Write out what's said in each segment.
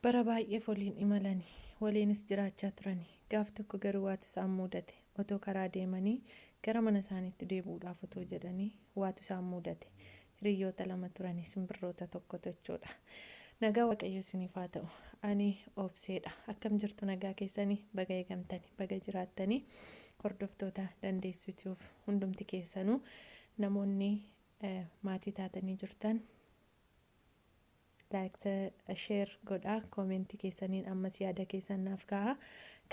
Bara baay'ee waliin imalanii waliinis jiraachaa turanii gaaf tokko garuu waati isaan mudate otoo karaa deemanii gara mana isaaniitti deebi'uudhaaf otoo jedhanii waatu isaan mudate hiriyoota lama turanii simbirroota tokko tochoodha. Nagaa waaqayyo isiniif haa ta'u. Ani obseedha. Akkam jirtu nagaa keessanii baga eegamtanii baga jiraattanii hordoftoota dandeessituuf hundumti keessanuu namoonni maatii taatanii jirtan. Share godhaa koomenti keessaniin ammas yaada keessan naaf kaa'aa.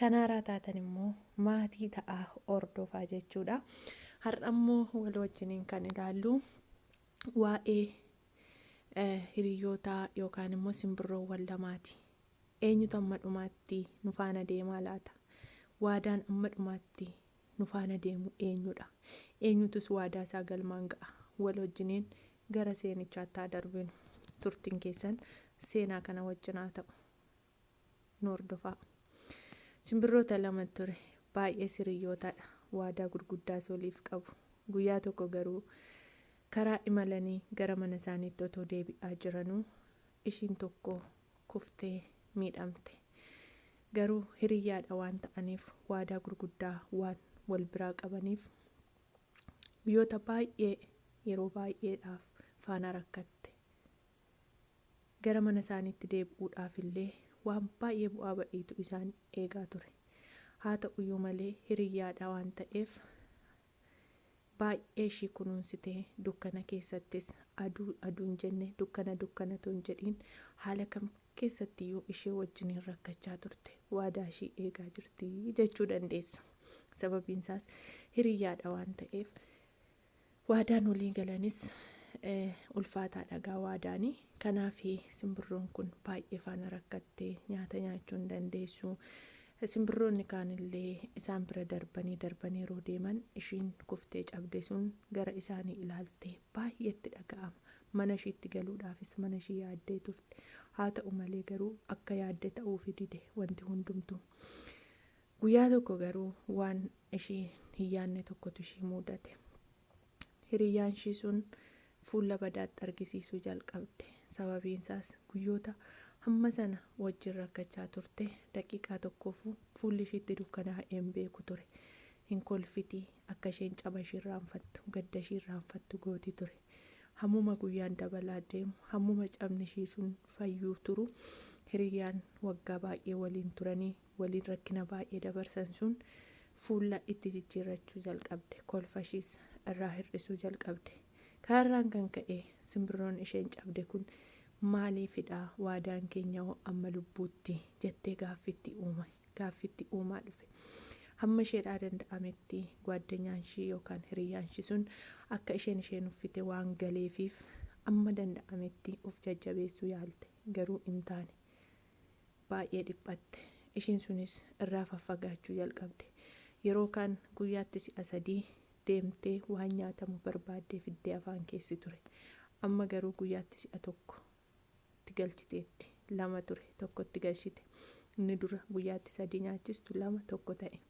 Kan haaraa taatan immoo maatii ta'aa hordofaa jechuudha. Har'a immoo wal wajjiniin kan ilaallu waa'ee hiriyoota yookaan immoo simbirroowwan lamaati. Eenyutu amma dhumaatti nu faana deemaa laata? Waadaan amma dhumaatti nu faana deemu eenyudha? Eenyutus waadaa isaa galmaan ga'a? Wal wajjiniin gara seenichaatti haa darbinu. Turtiin keessan seenaa kana wajjin haa ta'u nu hordofaa. Simbirroota lama ture baay'ee hiriyootadha. Waadaa gurguddaa waliif qabu. Guyyaa tokko garuu karaa imalanii gara mana isaaniitti otoo deebi'aa jiranuu ishiin tokko kuftee miidhamte. Garuu hiriyaadha waan ta'aniif waadaa gurguddaa waan wal biraa qabaniif guyyoota baay'ee yeroo baay'eedhaaf faana rakkatte. Gara mana isaaniitti deebi'uudhaaf illee waan baay'ee bu'aa ba'iitu isaan eegaa ture. Haa ta'uyyuu malee hiriyaadha waan ta'eef baay'ee ishii kunuunsitee dukkana keessattis aduun jenne dukkana tun jedhiin haala kam keessattiyyuu ishee wajjiniin rakkachaa turte. Waadaa ishii eegaa jirti jechuu dandeessu. Sababiin isaas hiriyaadha waan ta'eef waadaan walii galanis ulfaataa dhagaa waadaanii. Kanaaf simbirroon kun baay'ee faana rakkattee nyaata nyaachuu hin dandeessu. Simbirroonni kaanillee isaan bira darbanii yeroo deeman ishiin kuftee cabde sun gara isaanii ilaaltee baay'eetti dhaga'ama. Mana ishiitti galuudhaafis mana ishii yaaddee turte. Haa ta'u malee garuu akka yaadde ta'uufi dide wanti hundumtuu. Guyyaa tokko garuu waan ishii hin yaadne tokkotu ishii mudate. Hiriyyaan ishii sun fuula badaatti argisiisuu jalqabde. Sababiin isaas guyyoota hamma sana wajjin rakkachaa turte daqiiqaa tokkoof fuulli ishiitti dukkanaa'ee hin beeku ture. Hin kolfitii akka isheen caba ishii irraanfattu gadda ishii irraanfattu gooti ture. Hammuma guyyaan dabalaa deemu hammuma cabni ishii sun fayyuu turu hiriyyaan waggaa baay'ee waliin turanii waliin rakkina baay'ee dabarsan sun fuula itti jijjiirrachuu jalqabde. Kolfa ishiis irraa hir'isuu jalqabde. Kanarraan kan ka'e simbirroon isheen cabde kun maaliifidha waadaan keenya amma lubbuutti jettee gaaffitti uumaa dhufe. Hamma isheedhaa danda'ametti gwaddanyaan ishii yookaan hiriyyaan ishii sun akka isheen uffite waan galeefiif amma danda'ametti of jajjabeessuu yaalte. Garuu hin taane baay'ee dhiphatte. Ishiin sunis irraa faffagaachuu jalqabde. Yeroo kaan guyyaatti si'a 3 deemtee waan nyaatamu barbaaddee fiddee afaan keessi ture. Amma garuu guyyaatti si'a 1 itti galchiteetti. 2 ture tokkotti galchite. Inni dura guyyaatti 3 nyaachistu 2 1 ta'e.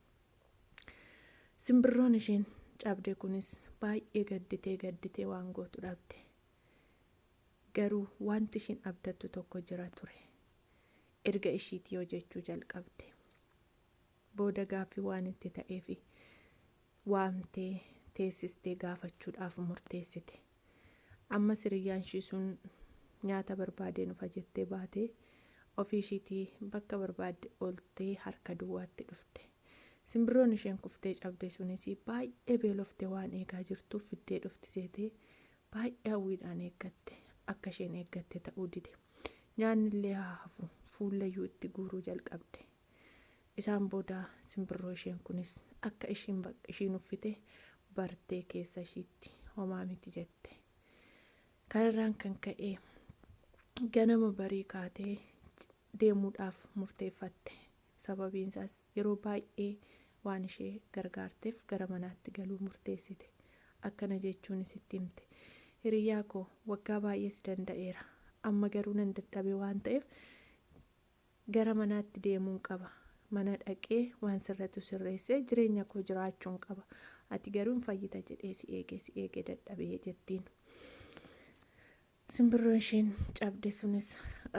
Simbirroon isheen cabde kunis baay'ee gadditee waan gootu dhabde. Garuu wanti isheen abdattu tokko jira ture. Erga ishiitii yoo jechuu jalqabde. Booda gaaffii waan itti ta'eefi waamtee teessistee gaafachuudhaaf murteessite. Amma hiriyyaan ishii sun nyaata barbaadee nufa jettee baatee ofii ishiitii bakka barbaadde oltee harka duwwaatti dhufte. Simbirroon isheen kuftee cabde sunis baay'ee beeloftee waan eegaa jirtuuf fiddee dhufti seetee baay'ee hawwiidhaan eeggatte. Akka isheen eeggatte ta'uu dide. Nyaanni illee haa hafu fuullayyuu itti guuruu jalqabde. Isaan booda simbirroo isheen kunis akka ishiin uffite bartee keessa ishiitti homaa miti jette. Kanarraan kan ka'e ganama barii kaatee deemuudhaaf murteeffatte. Sababiin isaas yeroo baay'ee waan ishee gargaarteef gara manaatti galuu murteessite. Akkana jechuunis itti himte. Hiriyyaa koo waggaa baay'ee si danda'eera. Amma garuu nan dadhabe waan ta'eef gara manaatti deemuun qaba. Mana dhaqee waan sirratu sirreessee jireenya koo jiraachuun qaba. Ati garuu hin fayyita jedhee si eege dadhabee jettiin. Simbirroon isheen cabde sunis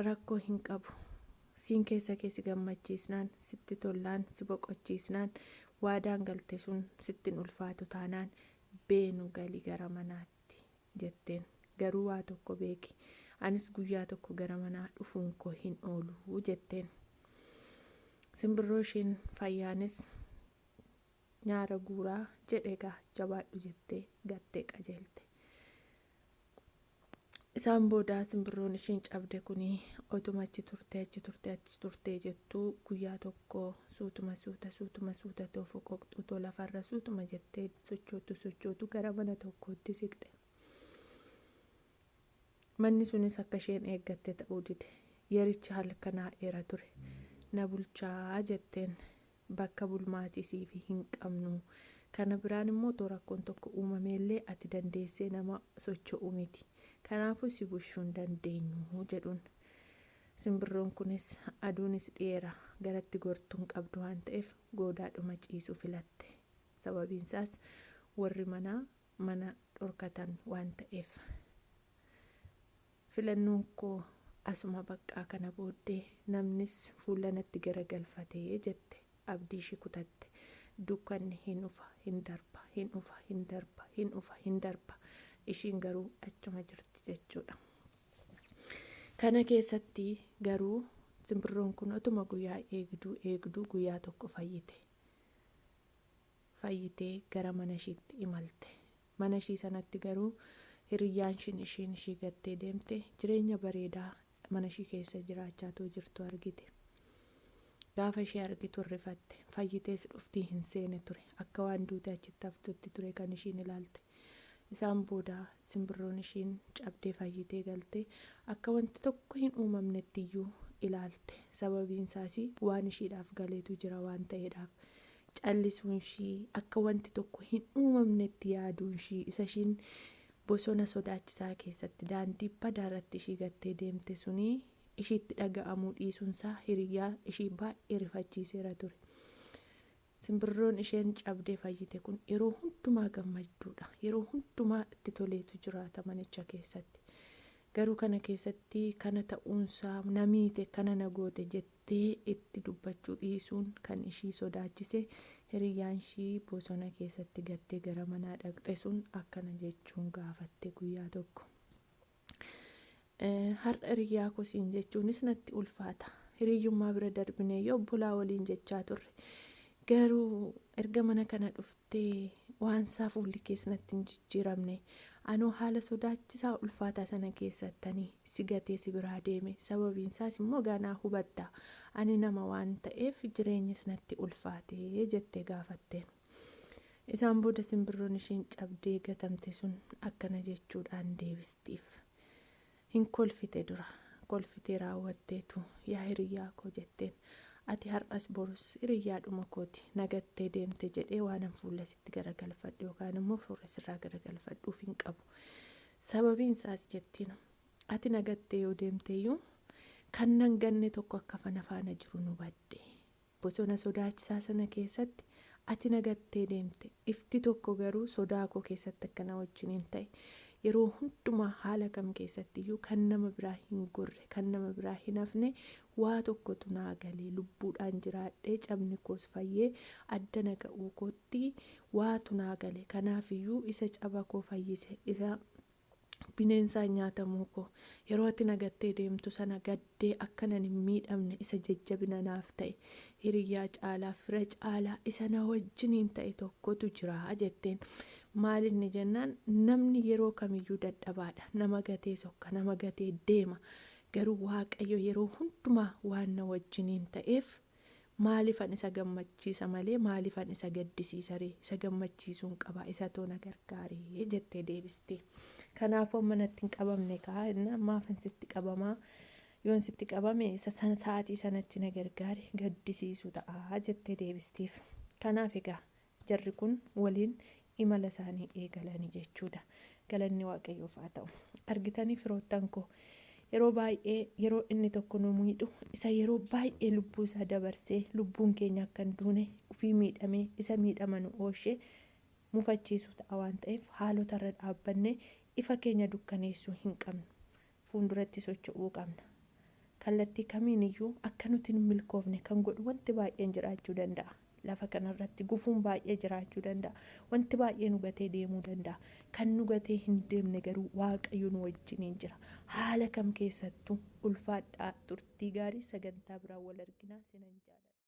rakkoo hin qabu. siin keessa keessi gammachiisnaan sitti tollaan si boqochiisnaan waadaan galte sun sittin ulfaatu taanaan beenu galii gara manaatti jetteen. Garuu waa tokko beeki, anis guyyaa tokko gara manaa dhufuun koo hin oolu jetteen. Simbirroo ishiin fayyaanis nyaara guuraa jedheegaa jabaadhu jettee gattee qajeelte. Isaan booda simbirroon ishiin cabde kunii otuma achi turtee jettuu guyyaa tokko suutuma suuta too foqoqxuu too lafarra suutuma jettee sochootu gara mana tokkootti siqxe. Manni sunis akka isheen eeggatte ta'uu dide. Yerichi halkanaa dheera ture. Na bulchaa jetteen bakka bulmaatii siifi hin qabnu. Kana biraan immoo too rakkoon tokko uumameellee ati dandeessee nama socho'u miti. Kanaafuu si bulchuu hin dandeenyu jedhuun. Simbirroon kunis aduunis dheera garatti gortuun qabdu waan ta'eef goodaadhuma ciisu filatte. Sababiin isaas warri mana dhorkatan waan ta'eef. Filannoon koo asuma baqqaa kana booddee namnis fuulanatti garagalfatee jette abdii ishii kutatte. Dukkanni hin dhufa hin darba. Ishiin garuu achuma jirti jechuudha. Kana keessatti garuu simbirroon kun otuma guyyaa eegduu guyyaa tokko fayyitee gara mana ishiitti imalte. Mana ishii sanatti garuu hiriyyaan ishiin ishii gattee deemte jireenya bareedaa mana ishii keessa jiraachaa jirtu argite. Gaafa ishee argitu rifatte. Fayyitees dhuftii hin seene ture. Akka waan duute achitti haftutti ture kan ishiin ilaalte. Isaan booda simbirroon ishiin cabdee fayyitee galte akka wanti tokko hin uumamnetti iyyuu ilaalte. Sababiin isaas waan ishiidhaaf galeetu jira waan ta'eedhaaf. Callisuun ishii akka wanti tokko hin uumamnetti yaaduun ishii isa ishiin bosona sodaachisaa keessatti daandii badaarratti ishii gattee deemte sunii ishiitti dhaga'amuu dhiisuunsaa hiriyyaa ishii baay'ee rifachiiseera ture. Simbirroon isheen cabdee fayyite kun yeroo hundumaa gammadduudha. Yeroo hundumaa itti toleetu jiraata manicha keessatti. Garuu kana keessatti kana ta'uunsaa namiite kana nagoote jettee itti dubbachuu dhiisuun kan ishii sodaachise hiriyyaan ishii bosona keessatti gattee gara manaa dhaqxe sun akkana jechuun gaafatte guyyaa tokko. Har'a hiriyyaa kosiin jechuunis natti ulfaata. Hiriyyummaa bira darbinee yoo obbolaa waliin jechaa turre. Garuu erga mana kana dhuftee waan isaa fuulli keessatti hin jijjiiramne anoo haala sodaachisaa ulfaataa sana keessattanii si gatee si biraa deeme. Sababiin isaas immoo ganaa hubatta ani nama waan ta'eef jireenyis natti ulfaatee jettee gaafatteen. Isaan booda simbirroon ishiin cabdee gatamte sun akkana jechuudhaan deebistiif. Hin kolfite dura kolfitee raawwatteetu yaa hiriyyaa koo jetteen. Ati har'as borus hiriyyaadhuma kooti nagattee deemte jedhee waanan fuula sitti garagalfadhu yookaan immoo fuula sirraa garagalfadhuuf hin qabu. Sababiin isaas jettiin ati nagattee yoo deemteeyyuu kan nan ganne tokko akka faana jiru nu badde. Bosona sodaachisaa sana keessatti ati nagattee deemte ifti tokko garuu sodaa koo keessatti akkana wajjin hin ta'e. Yeroo hundumaa haala kam keessatti iyyuu kan nama biraa hin gorre kan nama biraa hin hafne waa tokkotu naa galee lubbuudhaan jiraadhee cabni koos fayyee addana ga'uu kootti waatu naa gale. Kanaaf iyyuu isa caba koo fayyise isa bineensaan nyaatamuu koo yeroo ati nagattee deemtu sana gaddee akkanan hin miidhamne isa jajjabina naaf ta'e hiriyyaa caalaa fira caalaa isa na wajjiniin ta'e tokkotu jira jetteen. Maalinni jennaan namni yeroo kamiyyuu dadhabaadha. Nama gatee sokka nama gatee deema. Garuu Waaqayyo yeroo hundumaa waan na wajjiniin ta'eef maaliifan isa gammachiisa malee maaliifan isa gaddisiisa ree? Isa gammachiisuun qaba isa toona gargaaree jettee deebiste. Kanaafuu manatti hin qabamne kaa'inna maafan sitti qabamaa yoon sitti qabame isa sa'aatii sanatti na gargaare gaddisiisu ta'a jettee deebistiif. Kanaaf egaa jarri kun waliin imala isaanii eegalanii jechuudha. Galanni Waaqayyoof haa ta'u. Argitanii firoottan koo yeroo baay'ee yeroo inni tokko nu miidhu isa yeroo baay'ee lubbuu isaa dabarsee lubbuun keenya akka hin duune ofii miidhamee isa miidhama nu oolchee mufachiisu ta'a waan ta'eef haalota irra dhaabbannee ifa keenya dukkaneessuu hin qabnu. Fuulduratti socho'uu qabna. kallattii kamiiniyyuu akka nuti hin milkoofne kan godhu wanti baay'een jiraachuu danda'a. Lafa kanarratti gufuun baay'ee jiraachuu danda'a. Wanti baay'ee nu gatee deemuu danda'a. Kan nu gatee hin deemne garuu Waaqayyo nu wajjiniin jira. Haala kam keessattuu ulfaadhaa, turtii gaarii, sagantaa biraan wal arginaa. Sinan jaalladha.